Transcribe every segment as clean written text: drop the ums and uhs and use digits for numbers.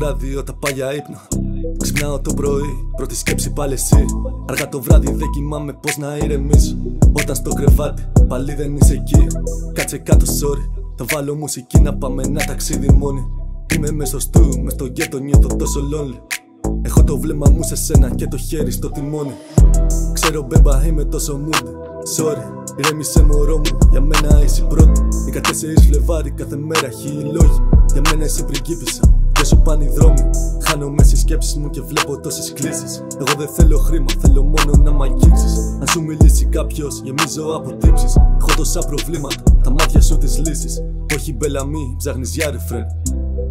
βράδυ όταν πάει για ύπνο. Ξυπνάω το πρωί, πρώτη σκέψη πάλι εσύ. Αργά το βράδυ δεν κοιμάμαι, πώς να ηρεμήσω. Όταν στο κρεβάτι πάλι δεν είσαι εκεί. Κάτσε κάτω, sorry. Θα βάλω μουσική να πάμε ένα ταξίδι μόνοι. Είμαι μες στο στου, μες στο γκέτο, νιώθω τόσο lonely. Έχω το βλέμμα μου σε σένα και το χέρι στο τιμόνι. Ξέρω μπέμπα είμαι τόσο mood, sorry. Ηρέμησε μωρό μου, για μένα είσαι πρώτη. 14 Φλεβάρι κάθε μέρα χίλιοι λόγοι. Για μένα είσαι πριγκίπισσα και σου πάνε οι δρόμοι. Χάνομαι στις σκέψεις μου και βλέπω τόσες κλήσεις. Εγώ δεν θέλω χρήμα, θέλω μόνο να μ' αγγίξεις. Αν σου μιλήσει κάποιος, γεμίζω από τύψεις. Έχω τόσα προβλήματα, τα μάτια σου τις λύσεις. Όχι μπελαμή, ψάχνεις για ρεφρέν.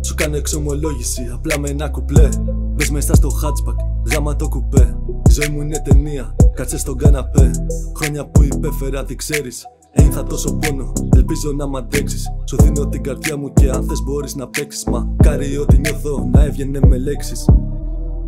Σου κάνω εξομολόγηση, απλά με ένα κουπλέ. Μπες μέσα στο hatchback, γάμα το κουπέ. Η ζωή μου είναι ταινία, κάτσε στον καναπέ. Χρόνια που υπέφερα, τι ξέρεις. Ένιωθα τόσο πόνο, ελπίζω να μ' αντέξεις. Σου δίνω την καρδιά μου και αν θες μπορείς να παίξεις. Μακάρι ό,τι νιώθω να έβγαινε με λέξεις.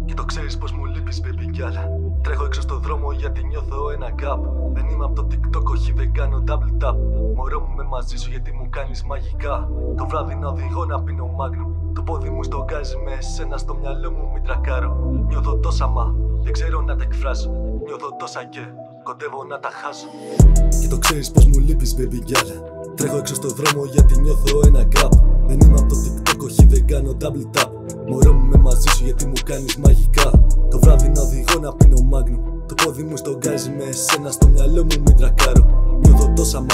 Και το ξέρεις πως μου λείπεις baby girl. Τρέχω έξω στο δρόμο γιατί νιώθω ένα gap. Δεν είμαι από το TikTok, όχι δεν κάνω double tap. Μωρό μου με μαζί σου γιατί μου κάνεις μαγικά. Το βράδυ να οδηγώ να πίνω Magnum. Το πόδι μου στο γκάζι με εσένα στο μυαλό μου μην τρακάρω. Νιώθω τόσα δεν ξέρω να τα εκφράσω. Νιώθω τόσα και κοντεύω να τα χάσω. Και το ξέρεις πως μου λείπεις baby girl. Τρέχω έξω στο δρόμο γιατί νιώθω ένα gap. Δεν είμαι από το TikTok, όχι δεν κάνω double tap. Μωρό μου με μαζί σου γιατί μου κάνεις μαγικά. Το βράδυ να οδηγώ να πίνω Magnum. Το πόδι μου στο γκάζι με εσένα στο μυαλό μου μην τρακάρω. Νιώθω τόσα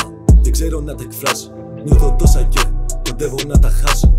δεν ξέρω να τα εκφράσω. Νιώθω τόσα και κοντεύω να τα χάσω.